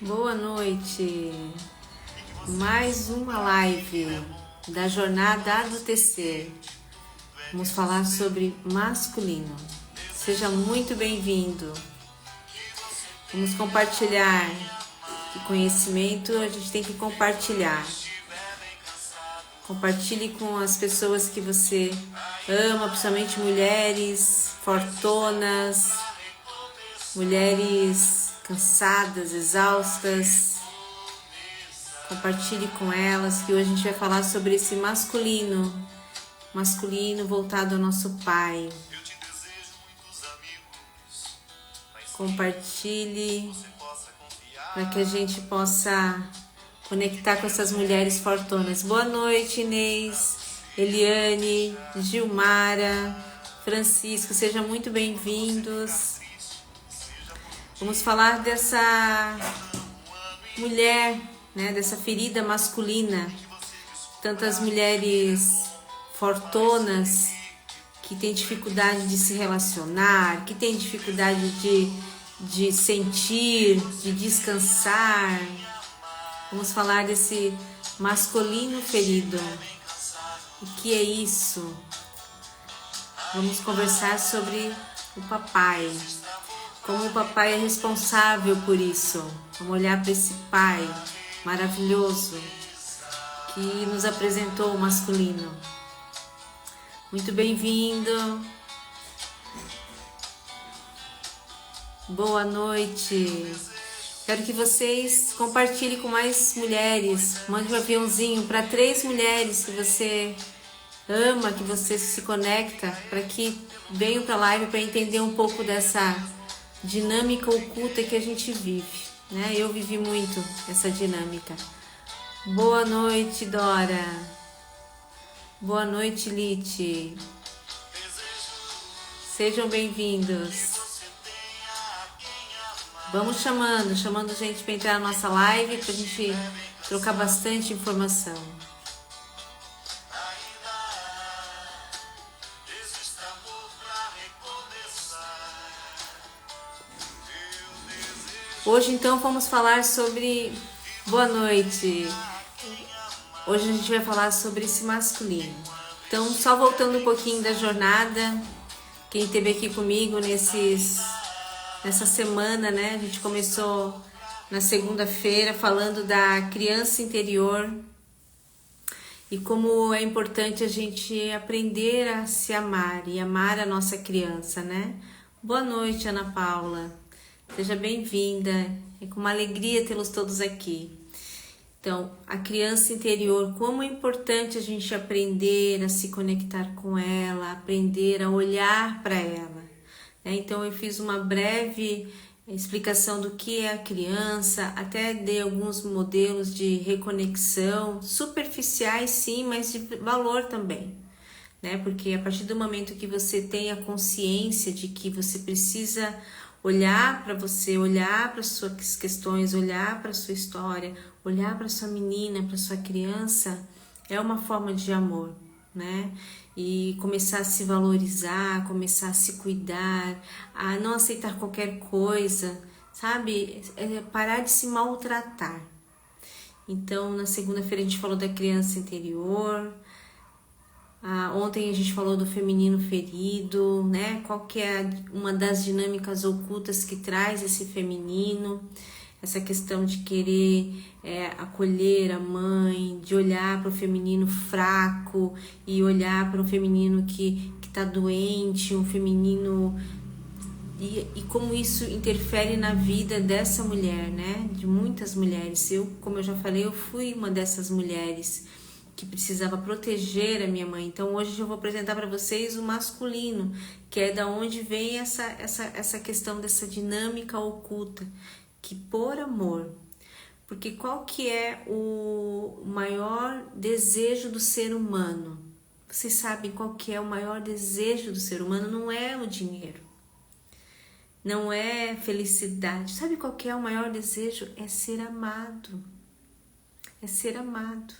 Boa noite, mais uma live da jornada Adultecer. Vamos falar sobre masculino. Seja muito bem-vindo. Vamos compartilhar. Que conhecimento a gente tem que compartilhar. Compartilhe com as pessoas que você ama, principalmente mulheres fortonas, mulheres cansadas, exaustas. Compartilhe com elas que hoje a gente vai falar sobre esse masculino voltado ao nosso Pai. Compartilhe para que a gente possa conectar com essas mulheres fortonas. Boa noite, Inês, Eliane, Gilmara, Francisco, sejam muito bem-vindos. Vamos falar dessa mulher, né, dessa ferida masculina. Tantas mulheres fortonas que têm dificuldade de se relacionar, que têm dificuldade de sentir, de descansar. Vamos falar desse masculino ferido. O que é isso? Vamos conversar sobre o papai. Como o papai é responsável por isso. Vamos olhar para esse pai maravilhoso que nos apresentou o masculino. Muito bem-vindo. Boa noite. Quero que vocês compartilhem com mais mulheres. Mande um aviãozinho para 3 mulheres que você ama, que você se conecta, para que venham para a live para entender um pouco dessa dinâmica oculta que a gente vive, né? Eu vivi muito essa dinâmica. Boa noite, Dora. Boa noite, Lite. Sejam bem-vindos. Vamos chamando gente para entrar na nossa live, para a gente trocar bastante informação. Hoje, então, vamos falar sobre... Boa noite. Hoje a gente vai falar sobre esse masculino. Então, só voltando um pouquinho da jornada, quem esteve aqui comigo nessa semana, né? A gente começou na segunda-feira falando da criança interior e como é importante a gente aprender a se amar e amar a nossa criança, né? Boa noite, Ana Paula. Seja bem-vinda, é com uma alegria tê-los todos aqui. Então, a criança interior, como é importante a gente aprender a se conectar com ela, aprender a olhar para ela. Então, eu fiz uma breve explicação do que é a criança, até dei alguns modelos de reconexão, superficiais sim, mas de valor também. Porque a partir do momento que você tem a consciência de que você precisa olhar para você, olhar para suas questões, olhar para sua história, olhar para sua menina, para sua criança, é uma forma de amor, né? E começar a se valorizar, começar a se cuidar, a não aceitar qualquer coisa, sabe? Parar de se maltratar. Então, na segunda-feira a gente falou da criança interior. Ontem a gente falou do feminino ferido, né? Qual que é uma das dinâmicas ocultas que traz esse feminino, essa questão de querer acolher a mãe, de olhar para o feminino fraco e olhar para um feminino que está doente, um feminino... E como isso interfere na vida dessa mulher, né? De muitas mulheres. Como eu já falei, eu fui uma dessas mulheres que precisava proteger a minha mãe. Então hoje eu vou apresentar para vocês o masculino, que é da onde vem essa questão dessa dinâmica oculta, que por amor, porque qual que é o maior desejo do ser humano? Vocês sabem qual que é o maior desejo do ser humano? Não é o dinheiro, não é felicidade. Sabe qual que é o maior desejo? É ser amado. É ser amado.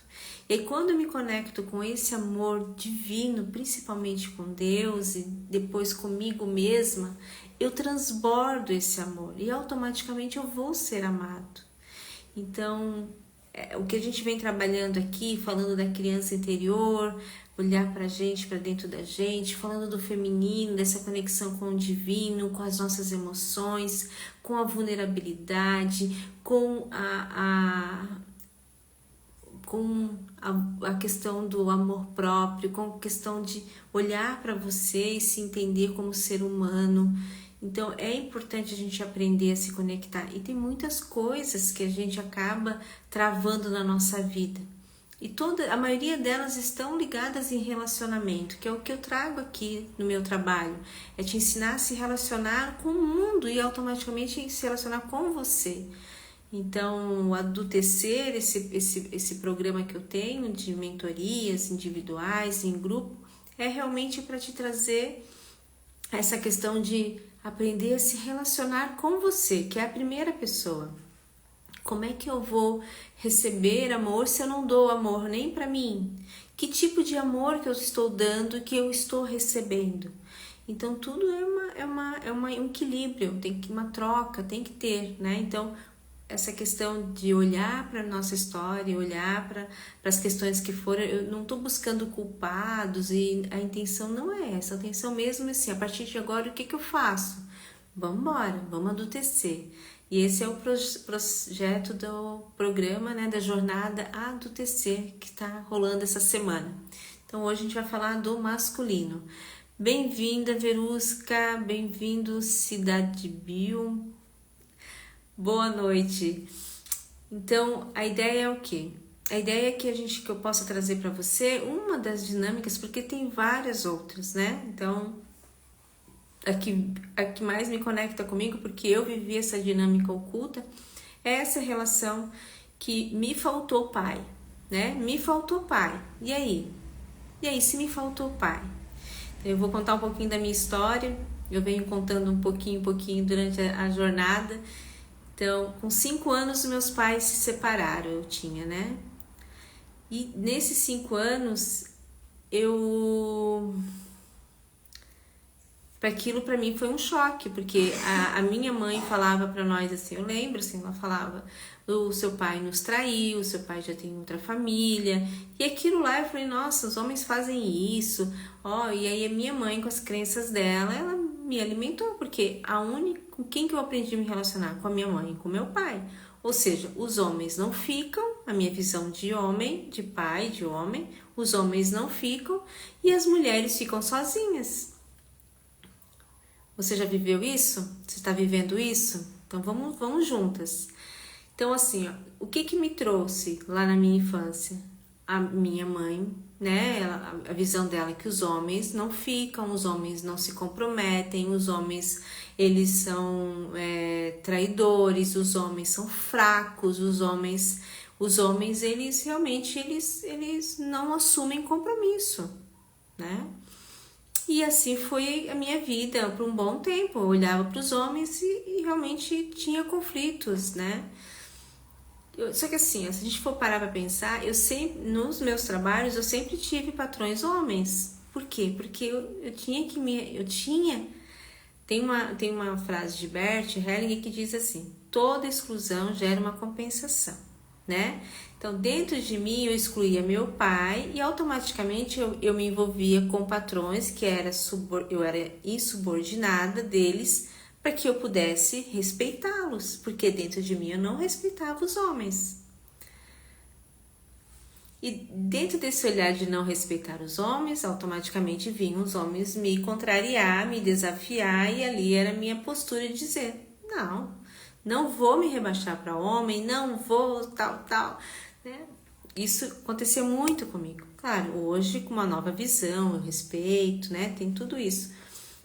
E aí, quando eu me conecto com esse amor divino, principalmente com Deus e depois comigo mesma, eu transbordo esse amor e automaticamente eu vou ser amado. Então, o que a gente vem trabalhando aqui, falando da criança interior, olhar pra gente, pra dentro da gente, falando do feminino, dessa conexão com o divino, com as nossas emoções, com a vulnerabilidade, com a questão do amor próprio, com a questão de olhar para você e se entender como ser humano. Então é importante a gente aprender a se conectar, e tem muitas coisas que a gente acaba travando na nossa vida, e a maioria delas estão ligadas em relacionamento, que é o que eu trago aqui no meu trabalho, é te ensinar a se relacionar com o mundo e automaticamente se relacionar com você. Então, o Adultecer, esse programa que eu tenho de mentorias individuais, em grupo, é realmente para te trazer essa questão de aprender a se relacionar com você, que é a primeira pessoa. Como é que eu vou receber amor se eu não dou amor nem para mim? Que tipo de amor que eu estou dando, que eu estou recebendo? Então, tudo é um equilíbrio, tem que uma troca, tem que ter, né? Então, essa questão de olhar para a nossa história, olhar para as questões que foram, eu não estou buscando culpados, e a intenção não é essa, a intenção mesmo é assim, a partir de agora o que eu faço? Vamos embora, vamos adultecer. E esse é o projeto do programa, né, da jornada Adultecer, que está rolando essa semana. Então hoje a gente vai falar do masculino. Bem-vinda, Verusca, bem-vindo, Cidade Bio. Boa noite. Então, a ideia é o quê? A ideia é que eu possa trazer para você uma das dinâmicas, porque tem várias outras, né? Então, a que mais me conecta comigo, porque eu vivi essa dinâmica oculta, é essa relação que me faltou pai, né? Me faltou pai. E aí? E aí, se me faltou pai? Eu vou contar um pouquinho da minha história, eu venho contando um pouquinho durante a jornada. Então, com 5 anos, meus pais se separaram, eu tinha, né? E nesses 5 anos, aquilo para mim foi um choque, porque a minha mãe falava para nós assim, eu lembro assim, ela falava, o seu pai nos traiu, o seu pai já tem outra família, e aquilo lá eu falei, nossa, os homens fazem isso, e aí a minha mãe, com as crenças dela, ela me alimentou, porque com quem que eu aprendi a me relacionar? Com a minha mãe e com meu pai. Ou seja, os homens não ficam, a minha visão de homem, de pai, de homem, os homens não ficam e as mulheres ficam sozinhas. Você já viveu isso? Você está vivendo isso? Então vamos juntas. Então assim, o que me trouxe lá na minha infância? A minha mãe, né? A visão dela é que os homens não ficam, os homens não se comprometem, os homens eles são traidores, os homens são fracos, os homens eles realmente eles não assumem compromisso, né? E assim foi a minha vida por um bom tempo. Eu olhava para os homens e realmente tinha conflitos, né? Só que assim, se a gente for parar para pensar, nos meus trabalhos, eu sempre tive patrões homens. Por quê? Porque tem uma frase de Bert Hellinger que diz assim, toda exclusão gera uma compensação, né? Então, dentro de mim, eu excluía meu pai e automaticamente eu me envolvia com patrões que eu era insubordinada deles, para que eu pudesse respeitá-los, porque dentro de mim eu não respeitava os homens. E dentro desse olhar de não respeitar os homens, automaticamente vinham os homens me contrariar, me desafiar, e ali era a minha postura de dizer, não vou me rebaixar para homem, não vou tal, né? Isso acontecia muito comigo. Claro, hoje com uma nova visão, eu respeito, né? Tem tudo isso.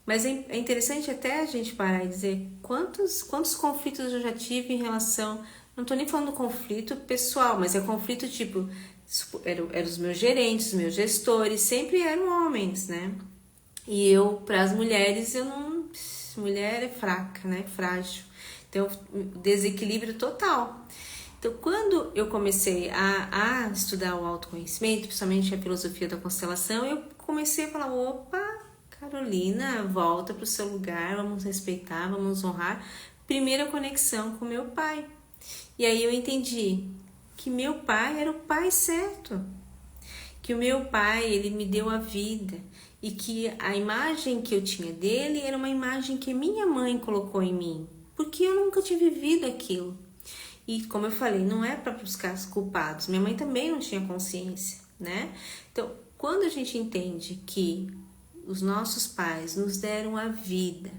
Mas é interessante até a gente parar e dizer quantos conflitos eu já tive em relação... Não tô nem falando conflito pessoal, mas é conflito tipo... Eram os meus gerentes, os meus gestores, sempre eram homens, né? E eu, para as mulheres, eu não... Mulher é fraca, né? Frágil. Então, desequilíbrio total. Então, quando eu comecei a estudar o autoconhecimento, principalmente a filosofia da constelação, eu comecei a falar, opa... Carolina, volta para o seu lugar, vamos respeitar, vamos honrar. Primeira conexão com meu pai. E aí eu entendi que meu pai era o pai certo, que o meu pai, ele me deu a vida e que a imagem que eu tinha dele era uma imagem que minha mãe colocou em mim, porque eu nunca tinha vivido aquilo. E como eu falei, não é para buscar os culpados, minha mãe também não tinha consciência, né? Então, quando a gente entende que os nossos pais nos deram a vida,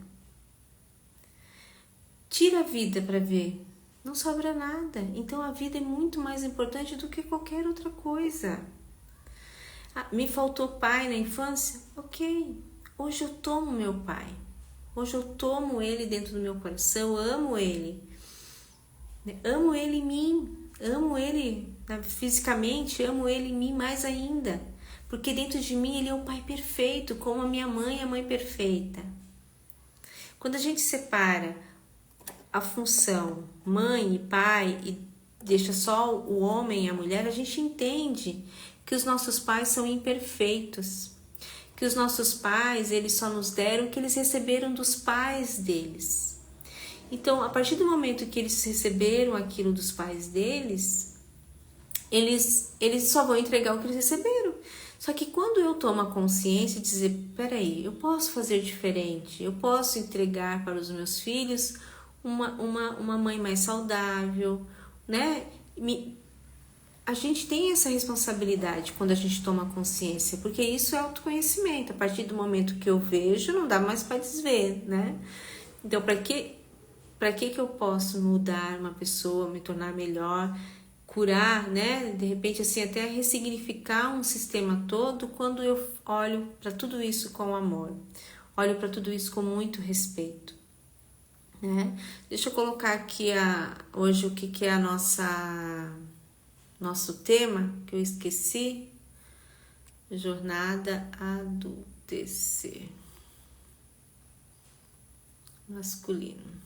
tira a vida para ver, não sobra nada. Então a vida é muito mais importante do que qualquer outra coisa. Me faltou pai na infância? Ok, hoje eu tomo meu pai, hoje eu tomo ele dentro do meu coração, amo ele em mim, amo ele fisicamente, amo ele em mim mais ainda, porque dentro de mim ele é o pai perfeito, como a minha mãe é a mãe perfeita. Quando a gente separa a função mãe e pai e deixa só o homem e a mulher, a gente entende que os nossos pais são imperfeitos, que os nossos pais, eles só nos deram o que eles receberam dos pais deles. Então, a partir do momento que eles receberam aquilo dos pais deles, eles só vão entregar o que eles receberam. Só que quando eu tomo a consciência de dizer, peraí, eu posso fazer diferente, eu posso entregar para os meus filhos uma mãe mais saudável, né? A gente tem essa responsabilidade quando a gente toma consciência, porque isso é autoconhecimento. A partir do momento que eu vejo, não dá mais para desver, né? Então, para que eu posso mudar uma pessoa, me tornar melhor, curar, né? De repente, assim, até ressignificar um sistema todo quando eu olho para tudo isso com amor, olho para tudo isso com muito respeito, né? Deixa eu colocar aqui hoje o que é nosso tema, que eu esqueci. Jornada adultecer. Masculino.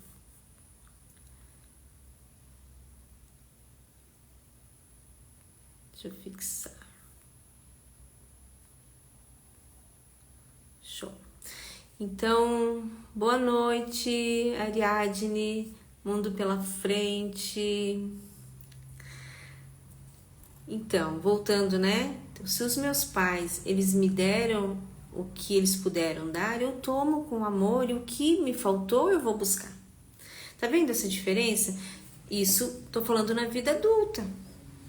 Deixa eu fixar. Show. Então, boa noite, Ariadne, mundo pela frente. Então, voltando, né? Então, se os meus pais, eles me deram o que eles puderam dar, eu tomo com amor, e o que me faltou eu vou buscar. Tá vendo essa diferença? Isso, tô falando na vida adulta,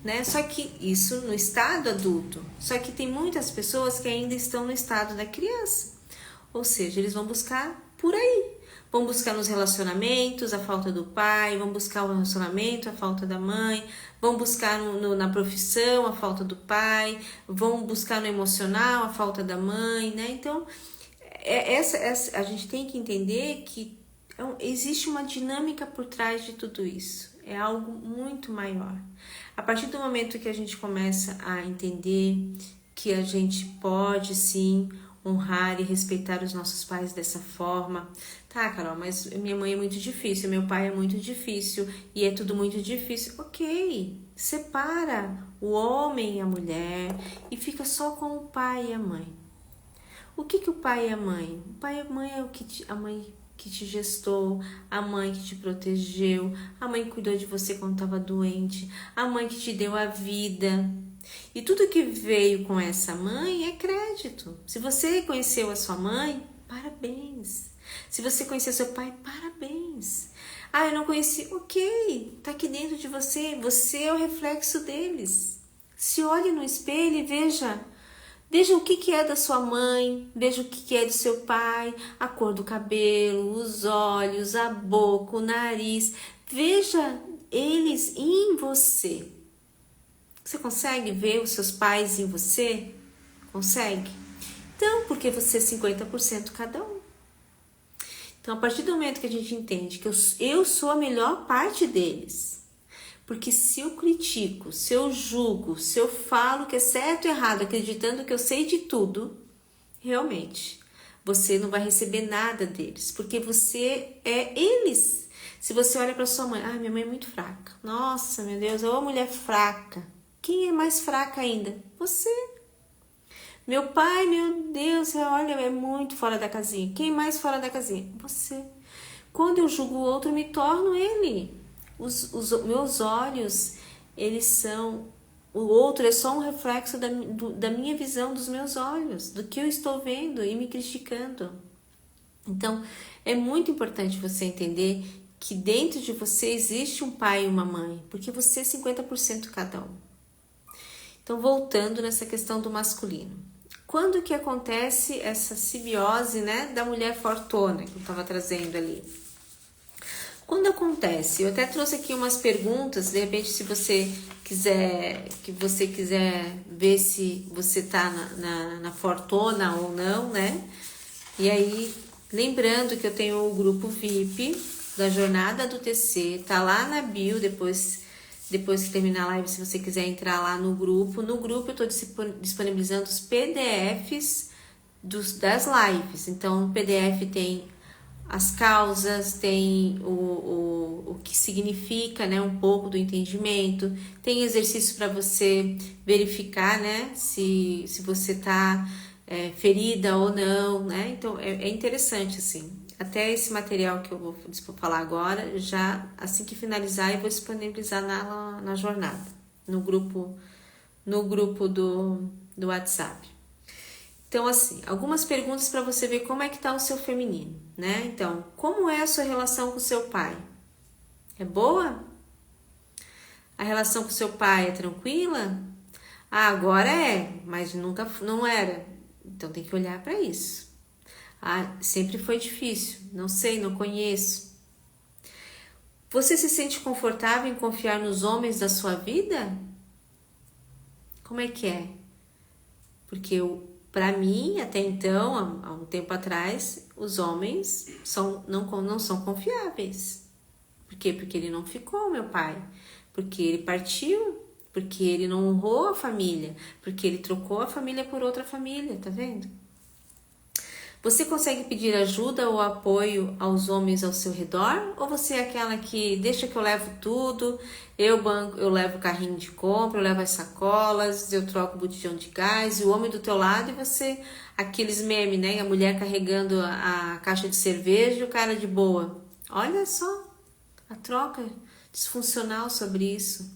né? Só que isso no estado adulto. Só que tem muitas pessoas que ainda estão no estado da criança. Ou seja, eles vão buscar por aí. Vão buscar nos relacionamentos a falta do pai, vão buscar o relacionamento a falta da mãe, vão buscar na profissão a falta do pai, vão buscar no emocional a falta da mãe, né? Então, a gente tem que entender que existe uma dinâmica por trás de tudo isso. É algo muito maior. A partir do momento que a gente começa a entender que a gente pode sim honrar e respeitar os nossos pais dessa forma. Tá, Carol, mas minha mãe é muito difícil, meu pai é muito difícil e é tudo muito difícil. Ok, separa o homem e a mulher e fica só com o pai e a mãe. O que o pai e a mãe? O pai e a mãe é a mãe que te gestou, a mãe que te protegeu, a mãe que cuidou de você quando estava doente, a mãe que te deu a vida. E tudo que veio com essa mãe é crédito. Se você conheceu a sua mãe, parabéns. Se você conheceu seu pai, parabéns. Ah, eu não conheci, ok, tá aqui dentro de você. Você é o reflexo deles. Se olhe no espelho e veja o que é da sua mãe, veja o que é do seu pai, a cor do cabelo, os olhos, a boca, o nariz. Veja eles em você. Você consegue ver os seus pais em você? Consegue? Então, porque você é 50% cada um. Então, a partir do momento que a gente entende que eu sou a melhor parte deles, porque se eu critico, se eu julgo, se eu falo que é certo e errado, acreditando que eu sei de tudo, realmente, você não vai receber nada deles, porque você é eles. Se você olha para sua mãe, minha mãe é muito fraca. Nossa, meu Deus, é uma mulher fraca. Quem é mais fraca ainda? Você. Meu pai, meu Deus, olha, é muito fora da casinha. Quem mais fora da casinha? Você. Quando eu julgo o outro, eu me torno ele. Os meus olhos, eles são... O outro é só um reflexo da minha visão dos meus olhos, do que eu estou vendo e me criticando. Então, é muito importante você entender que dentro de você existe um pai e uma mãe, porque você é 50% cada um. Então, voltando nessa questão do masculino. Quando que acontece essa simbiose, né, da mulher fortuna, que eu estava trazendo ali? Quando acontece? Eu até trouxe aqui umas perguntas, de repente, se você quiser ver se você tá na fortuna ou não, né? E aí, lembrando que eu tenho o grupo VIP da Jornada do TC, tá lá na bio, depois que terminar a live, se você quiser entrar lá no grupo. No grupo eu estou disponibilizando os PDFs das lives. Então, o PDF tem as causas, tem o que significa, né, um pouco do entendimento, tem exercício para você verificar, né, se você está ferida ou não, né, então é interessante, assim, até esse material que eu vou falar agora, já assim que finalizar eu vou disponibilizar na jornada, no grupo do WhatsApp. Então, assim, algumas perguntas para você ver como é que tá o seu feminino, né? Então, como é a sua relação com o seu pai? É boa? A relação com o seu pai é tranquila? Ah, agora é, mas nunca não era. Então, tem que olhar para isso. Ah, sempre foi difícil. Não sei, não conheço. Você se sente confortável em confiar nos homens da sua vida? Como é que é? Porque para mim, até então, há um tempo atrás, os homens não são confiáveis. Por quê? Porque ele não ficou, meu pai. Porque ele partiu. Porque ele não honrou a família. Porque ele trocou a família por outra família, tá vendo? Você consegue pedir ajuda ou apoio aos homens ao seu redor? Ou você é aquela que deixa que eu levo tudo, eu levo o carrinho de compra, eu levo as sacolas, eu troco o botijão de gás, e o homem do teu lado e você, aqueles memes, né? A mulher carregando a caixa de cerveja e o cara de boa. Olha só a troca disfuncional sobre isso.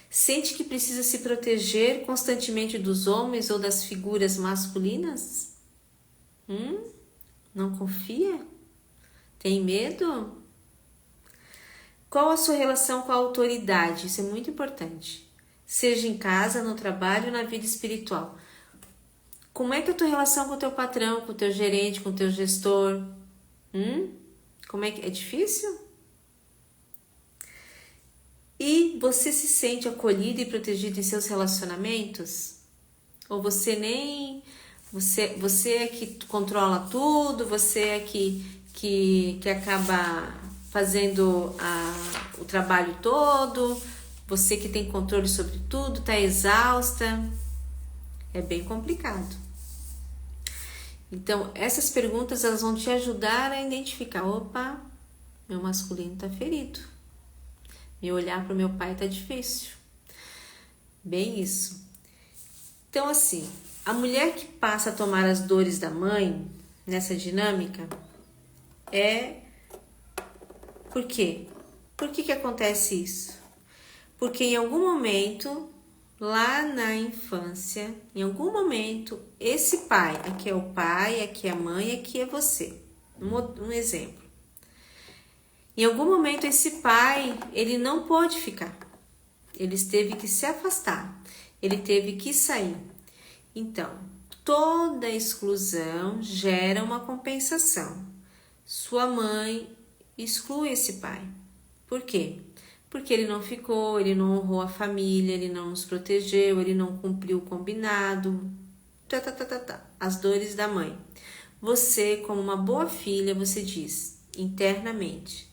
Sente que precisa se proteger constantemente dos homens ou das figuras masculinas? Não confia? Tem medo? Qual a sua relação com a autoridade? Isso é muito importante. Seja em casa, no trabalho ou na vida espiritual. Como é que é a tua relação com o teu patrão, com o teu gerente, com o teu gestor? Como é que é difícil? E você se sente acolhido e protegido em seus relacionamentos? Ou você nem... Você é que controla tudo, você é que acaba fazendo o trabalho todo, você que tem controle sobre tudo, tá exausta. É bem complicado. Então, essas perguntas elas vão te ajudar a identificar, opa, meu masculino tá ferido. Meu olhar para o meu pai tá difícil. Bem isso. Então, assim, a mulher que passa a tomar as dores da mãe nessa dinâmica Por quê? Por que acontece isso? Porque em algum momento, lá na infância, em algum momento, esse pai, aqui é o pai, aqui é a mãe, aqui é você. Um exemplo. Em algum momento, esse pai, ele não pôde ficar. Ele teve que se afastar. Ele teve que sair. Então, toda exclusão gera uma compensação. Sua mãe exclui esse pai. Por quê? Porque ele não ficou, ele não honrou a família, ele não nos protegeu, ele não cumpriu o combinado. As dores da mãe. Você, como uma boa filha, você diz internamente: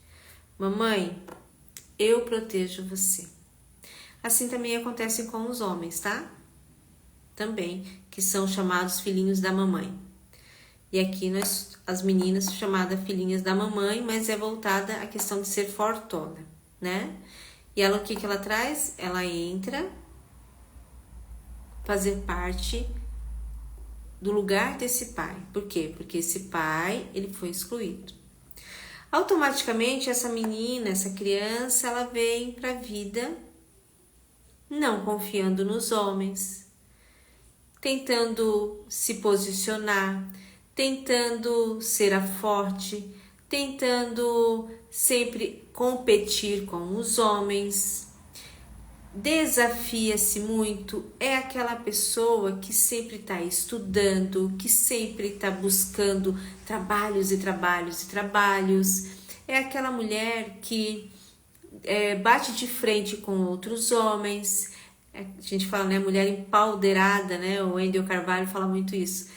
mamãe, eu protejo você. Assim também acontece com os homens, tá? Também, que são chamados filhinhos da mamãe. E aqui as meninas chamadas filhinhas da mamãe, mas é voltada à questão de ser fortuna, né? E ela, o que ela traz? Ela entra fazer parte do lugar desse pai. Por quê? Porque esse pai, ele foi excluído. Automaticamente essa menina, essa criança, ela vem para a vida não confiando nos homens, tentando se posicionar, tentando ser a forte, tentando sempre competir com os homens. Desafia-se muito, é aquela pessoa que sempre está estudando, que sempre está buscando trabalhos e trabalhos e trabalhos. É aquela mulher que bate de frente com outros homens. A gente fala, né, mulher empoderada, né? O Wendel Carvalho fala muito isso.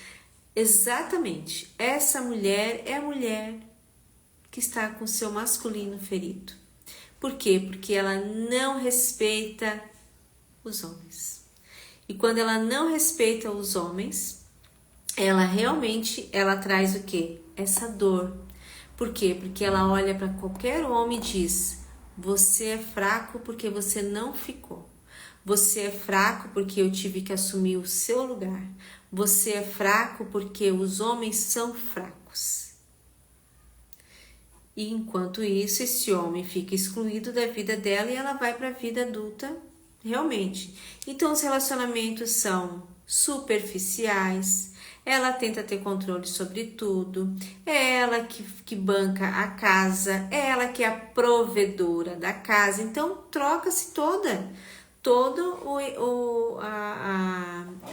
Exatamente, essa mulher é a mulher que está com seu masculino ferido. Por quê? Porque ela não respeita os homens. E quando ela não respeita os homens, ela traz o quê? Essa dor. Por quê? Porque ela olha para qualquer homem e diz: você é fraco porque você não ficou. Você é fraco porque eu tive que assumir o seu lugar. Você é fraco porque os homens são fracos. E enquanto isso, esse homem fica excluído da vida dela e ela vai para a vida adulta realmente. Então, os relacionamentos são superficiais, ela tenta ter controle sobre tudo, é ela que banca a casa, é ela que é a provedora da casa. Então, troca-se toda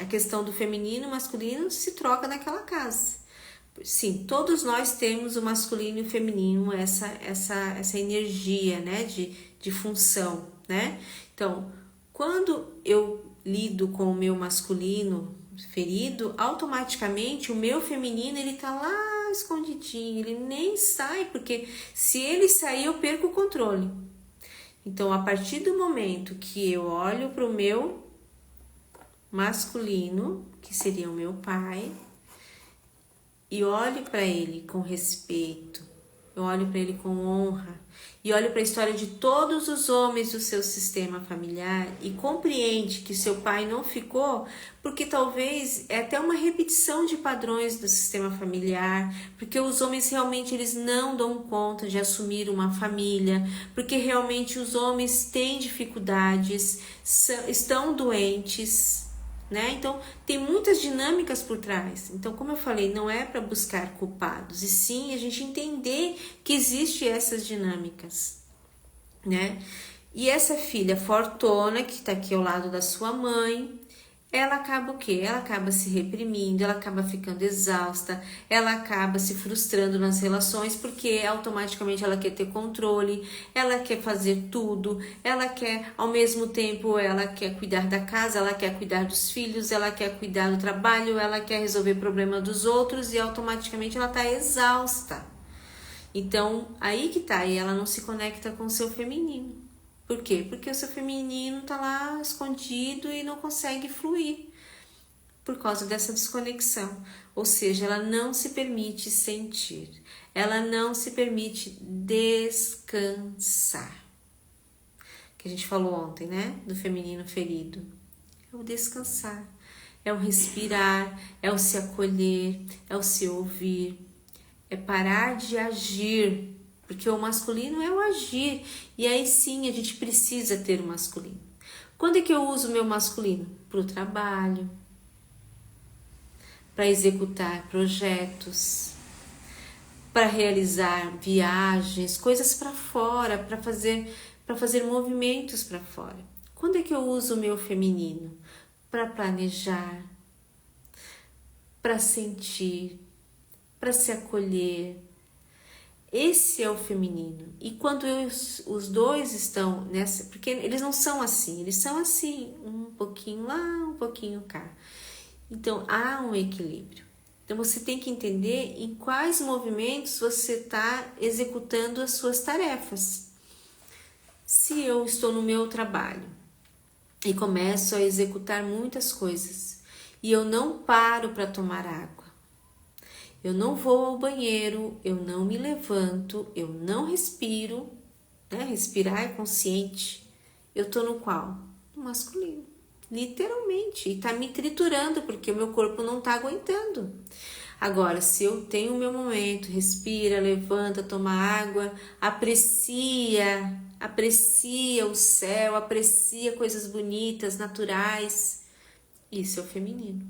a questão do feminino e masculino se troca naquela casa. Sim, todos nós temos o masculino e o feminino, essa energia, né, de função, né? Então, quando eu lido com o meu masculino ferido, automaticamente o meu feminino, ele tá lá escondidinho, ele nem sai, porque se ele sair, eu perco o controle. Então, a partir do momento que eu olho para o meu masculino, que seria o meu pai, e olho para ele com respeito, eu olho para ele com honra, e olho para a história de todos os homens do seu sistema familiar e compreende que seu pai não ficou, porque talvez é até uma repetição de padrões do sistema familiar, porque os homens realmente eles não dão conta de assumir uma família, porque realmente os homens têm dificuldades, estão doentes, né? Então, tem muitas dinâmicas por trás. Então, como eu falei, não é para buscar culpados, e sim a gente entender que existem essas dinâmicas, né? E essa filha fortona, que está aqui ao lado da sua mãe, ela acaba o quê? Ela acaba se reprimindo, ela acaba ficando exausta, ela acaba se frustrando nas relações, porque automaticamente ela quer ter controle, ela quer fazer tudo, ela quer, ao mesmo tempo, ela quer cuidar da casa, ela quer cuidar dos filhos, ela quer cuidar do trabalho, ela quer resolver problema dos outros e automaticamente ela está exausta. Então, aí que tá, e ela não se conecta com o seu feminino. Por quê? Porque o seu feminino tá lá escondido e não consegue fluir por causa dessa desconexão. Ou seja, ela não se permite sentir, ela não se permite descansar. Que a gente falou ontem, né? Do feminino ferido. É o descansar, é o respirar, é o se acolher, é o se ouvir, é parar de agir. Porque o masculino é o agir. E aí sim a gente precisa ter o masculino. Quando é que eu uso o meu masculino? Para o trabalho, para executar projetos, para realizar viagens, coisas para fora, para fazer movimentos para fora. Quando é que eu uso o meu feminino? Para planejar, para sentir, para se acolher. Esse é o feminino. E quando os dois estão nessa... Porque eles não são assim, eles são assim, um pouquinho lá, um pouquinho cá. Então, há um equilíbrio. Então, você tem que entender em quais movimentos você está executando as suas tarefas. Se eu estou no meu trabalho e começo a executar muitas coisas e eu não paro para tomar água, eu não vou ao banheiro, eu não me levanto, eu não respiro, né? Respirar é consciente. Eu tô no qual? No masculino, literalmente. E tá me triturando, porque o meu corpo não tá aguentando. Agora, se eu tenho o meu momento, respira, levanta, toma água, aprecia o céu, aprecia coisas bonitas, naturais, isso é o feminino.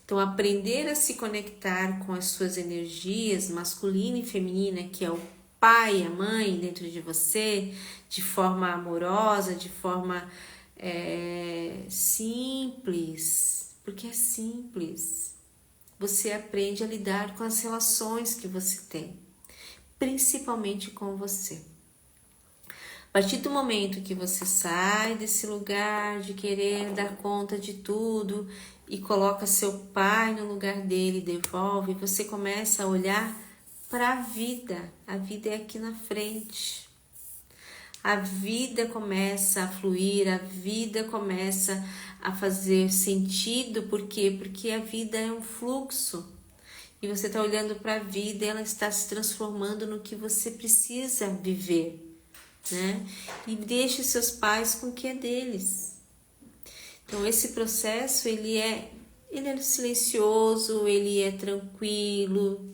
Então, aprender a se conectar com as suas energias masculina e feminina, que é o pai e a mãe dentro de você, de forma amorosa, de forma simples, porque é simples. Você aprende a lidar com as relações que você tem, principalmente com você. A partir do momento que você sai desse lugar de querer dar conta de tudo e coloca seu pai no lugar dele, devolve, você começa a olhar para a vida. A vida é aqui na frente. A vida começa a fluir, a vida começa a fazer sentido. Por quê? Porque a vida é um fluxo. E você está olhando para a vida e ela está se transformando no que você precisa viver, né? E deixe seus pais com o que é deles. Então esse processo ele é silencioso, ele é tranquilo,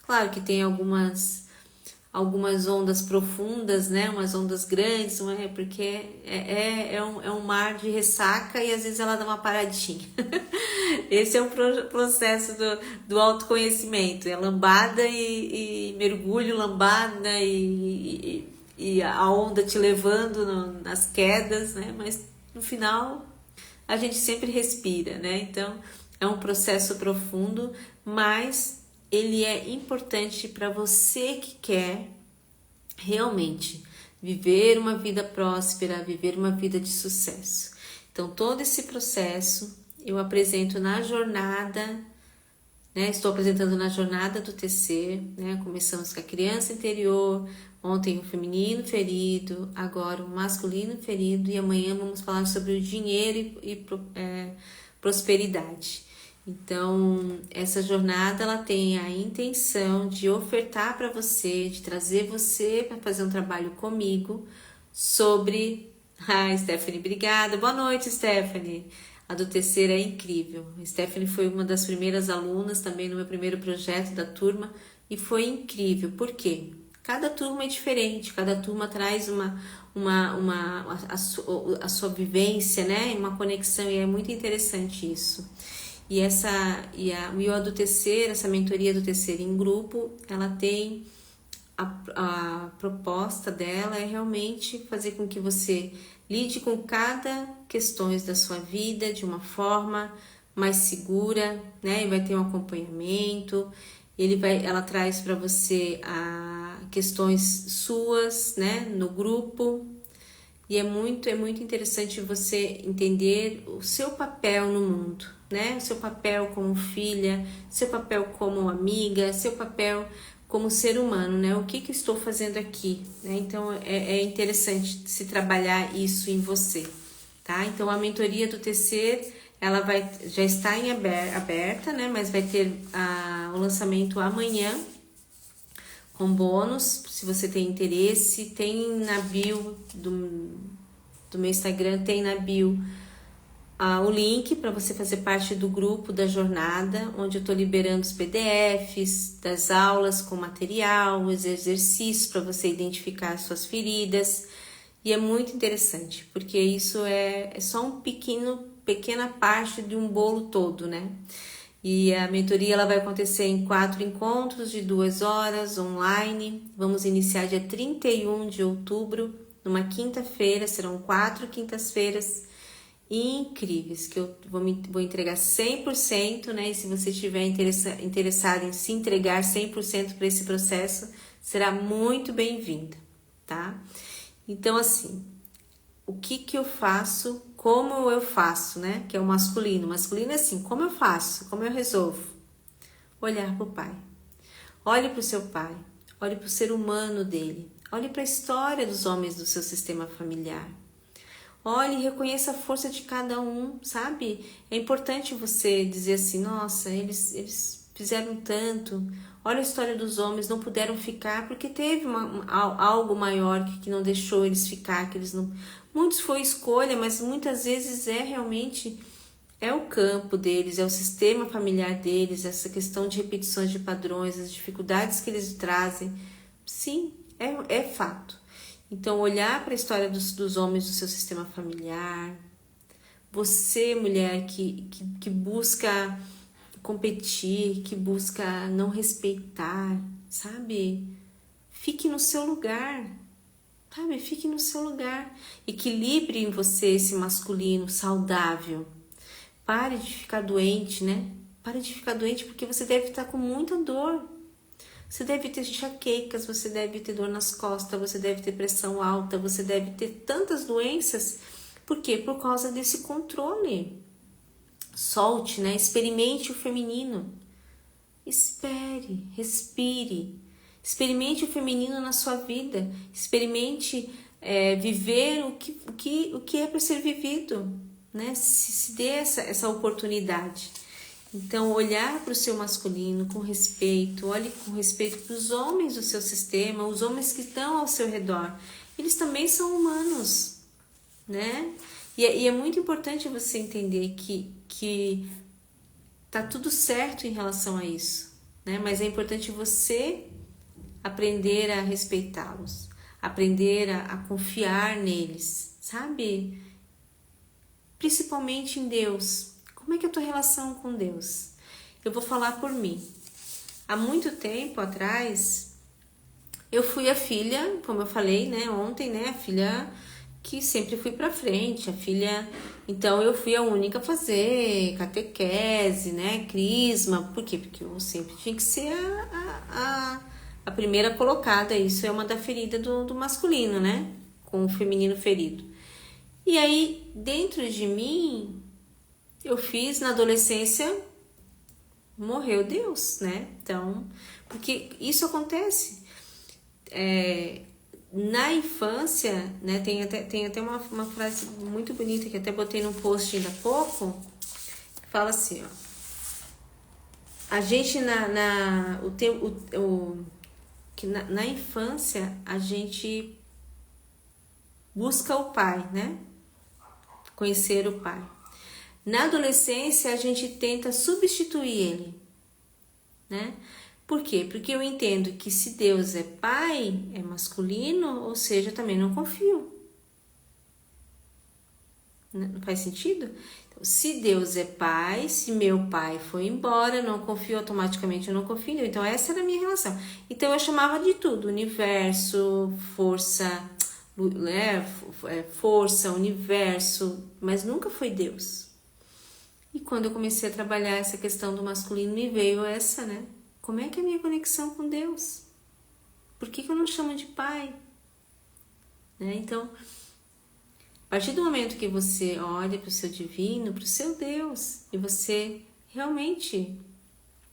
claro que tem algumas ondas profundas, né? Umas ondas grandes, não é? Porque é um mar de ressaca e às vezes ela dá uma paradinha. Esse é um processo do autoconhecimento, é lambada e mergulho, lambada e a onda te levando nas quedas, né? Mas no final a gente sempre respira, né? Então é um processo profundo, mas ele é importante para você que quer realmente viver uma vida próspera, viver uma vida de sucesso. Então todo esse processo eu apresento na jornada, né? Estou apresentando na jornada do tecer, né? Começamos com a criança interior, ontem o feminino ferido, agora o masculino ferido e amanhã vamos falar sobre o dinheiro e prosperidade. Então, essa jornada ela tem a intenção de ofertar para você, de trazer você para fazer um trabalho comigo sobre... Stephanie, obrigada. Boa noite, Stephanie. A do tecer é incrível. A Stephanie foi uma das primeiras alunas também no meu primeiro projeto da turma e foi incrível. Por quê? Cada turma é diferente, cada turma traz a sua vivência, né? Uma conexão, e é muito interessante isso. E a do tecer, essa mentoria do tecer em grupo, ela tem a proposta dela é realmente fazer com que você lide com cada questões da sua vida de uma forma mais segura, né? E vai ter um acompanhamento. Ela traz para você questões suas, né? No grupo. E é muito interessante você entender o seu papel no mundo, né? O seu papel como filha, seu papel como amiga, seu papel como ser humano, né? O que estou fazendo aqui, né? Então, é interessante se trabalhar isso em você, tá? Então, a mentoria do tecer, ela já está em aberta, né? Mas vai ter o lançamento amanhã, com bônus, se você tem interesse. Tem na bio do meu Instagram, tem na bio o link para você fazer parte do grupo da jornada, onde eu estou liberando os PDFs das aulas com material, os exercícios para você identificar as suas feridas. E é muito interessante, porque isso é só pequena parte de um bolo todo, né? E a mentoria ela vai acontecer em 4 encontros de 2 horas online. Vamos iniciar dia 31 de outubro, numa quinta-feira. Serão 4 quintas-feiras incríveis, que eu vou entregar 100%, né? E se você estiver interessado em se entregar 100% para esse processo, será muito bem-vinda, tá? Então, assim, o que eu faço, como eu faço, né? Que é o masculino. O masculino é assim, como eu faço, como eu resolvo? Olhar para o pai. Olhe para o seu pai, olhe para o ser humano dele, olhe para a história dos homens do seu sistema familiar. Olhe e reconheça a força de cada um, sabe? É importante você dizer assim, nossa, eles fizeram tanto. Olha a história dos homens, não puderam ficar porque teve algo maior que não deixou eles ficar, que eles não... Muitos foi escolha, mas muitas vezes é realmente é o campo deles, é o sistema familiar deles, essa questão de repetições de padrões, as dificuldades que eles trazem. Sim, é fato. Então, olhar para a história dos homens do seu sistema familiar, você, mulher, que busca competir, que busca não respeitar, sabe? Fique no seu lugar, sabe? Fique no seu lugar. Equilibre em você esse masculino saudável. Pare de ficar doente, né? Pare de ficar doente porque você deve estar com muita dor. Você deve ter enxaquecas, você deve ter dor nas costas, você deve ter pressão alta, você deve ter tantas doenças. Por quê? Por causa desse controle. Solte, né? Experimente o feminino. Espere, respire. Experimente o feminino na sua vida. Experimente viver o que é para ser vivido, né? Se dê essa oportunidade. Então, olhar para o seu masculino com respeito, olhe com respeito para os homens do seu sistema, os homens que estão ao seu redor. Eles também são humanos, né? E é muito importante você entender que tá tudo certo em relação a isso, né? Mas é importante você aprender a respeitá-los, aprender a confiar neles, sabe? Principalmente em Deus. Como é que é a tua relação com Deus? Eu vou falar por mim. Há muito tempo atrás, eu fui a filha, como eu falei, né, ontem, né, a filha que sempre fui pra frente, a filha... Então, eu fui a única a fazer catequese, né, crisma. Por quê? Porque eu sempre tinha que ser a primeira colocada. Isso é uma da ferida do masculino, né, com o feminino ferido. E aí, dentro de mim... Eu fiz na adolescência, morreu Deus, né? Então, porque isso acontece. Na infância, né? Tem até uma frase muito bonita que até botei no post ainda há pouco. Que fala assim, ó. A gente na infância a gente busca o pai, né? Conhecer o pai. Na adolescência, a gente tenta substituir ele, né? Por quê? Porque eu entendo que se Deus é pai, é masculino, ou seja, eu também não confio. Não faz sentido? Então, se Deus é pai, se meu pai foi embora, eu não confio, automaticamente eu não confio. Então, essa era a minha relação. Então, eu chamava de tudo, universo, força, força, universo, mas nunca foi Deus. E quando eu comecei a trabalhar essa questão do masculino, me veio essa, né? Como é que é a minha conexão com Deus? Por que eu não chamo de pai? Né? Então, a partir do momento que você olha para o seu divino, para o seu Deus, e você realmente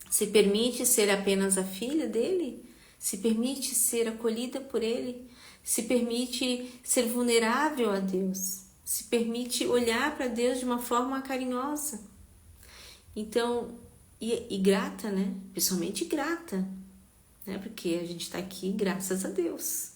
se permite ser apenas a filha dele, se permite ser acolhida por ele, se permite ser vulnerável a Deus, se permite olhar para Deus de uma forma carinhosa. Então, e grata, né? Pessoalmente grata, né? Porque a gente está aqui graças a Deus,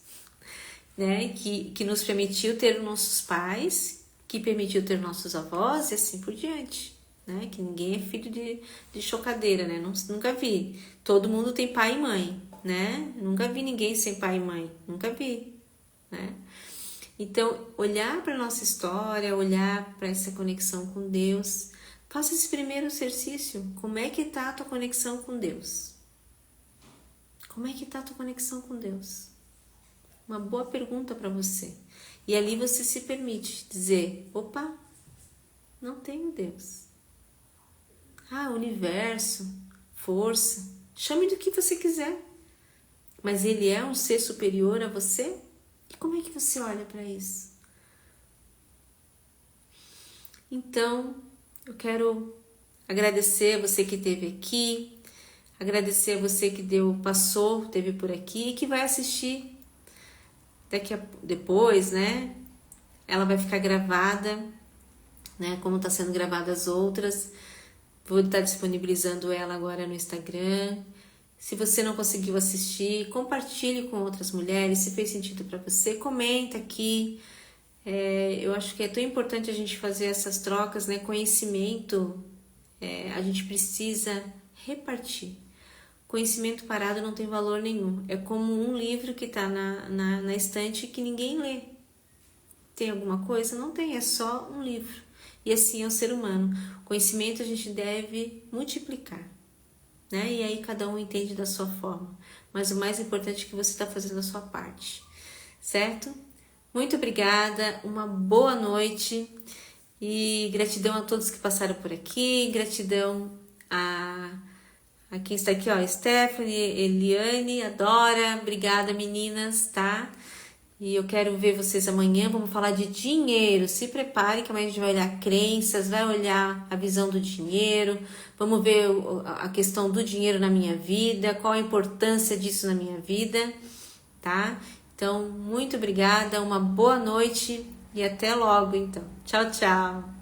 né? Que nos permitiu ter nossos pais, que permitiu ter nossos avós e assim por diante, né? Que ninguém é filho de chocadeira, né? Nunca vi. Todo mundo tem pai e mãe, né? Nunca vi ninguém sem pai e mãe, nunca vi, né? Então, olhar para a nossa história, olhar para essa conexão com Deus, faça esse primeiro exercício. Como é que está a tua conexão com Deus? Como é que está a tua conexão com Deus? Uma boa pergunta para você. E ali você se permite dizer, opa, não tenho Deus. Universo, força, chame do que você quiser. Mas ele é um ser superior a você? E como é que você olha para isso? Então, eu quero agradecer a você que esteve aqui, agradecer a você que esteve por aqui e que vai assistir depois, né? Ela vai ficar gravada, né? Como está sendo gravada as outras. Vou estar disponibilizando ela agora no Instagram. Se você não conseguiu assistir, compartilhe com outras mulheres. Se fez sentido para você, comenta aqui. Eu acho que é tão importante a gente fazer essas trocas, né? Conhecimento, a gente precisa repartir. Conhecimento parado não tem valor nenhum. É como um livro que está na estante que ninguém lê. Tem alguma coisa? Não tem, é só um livro. E assim é o ser humano. Conhecimento a gente deve multiplicar, né? E aí cada um entende da sua forma. Mas o mais importante é que você está fazendo a sua parte, certo? Muito obrigada, uma boa noite e gratidão a todos que passaram por aqui, gratidão a quem está aqui, ó, Stephanie, Eliane, a Dora, obrigada meninas, tá? E eu quero ver vocês amanhã, vamos falar de dinheiro, se prepare que amanhã a gente vai olhar crenças, vai olhar a visão do dinheiro, vamos ver a questão do dinheiro na minha vida, qual a importância disso na minha vida, tá? Então, muito obrigada, uma boa noite e até logo, então. Tchau, tchau!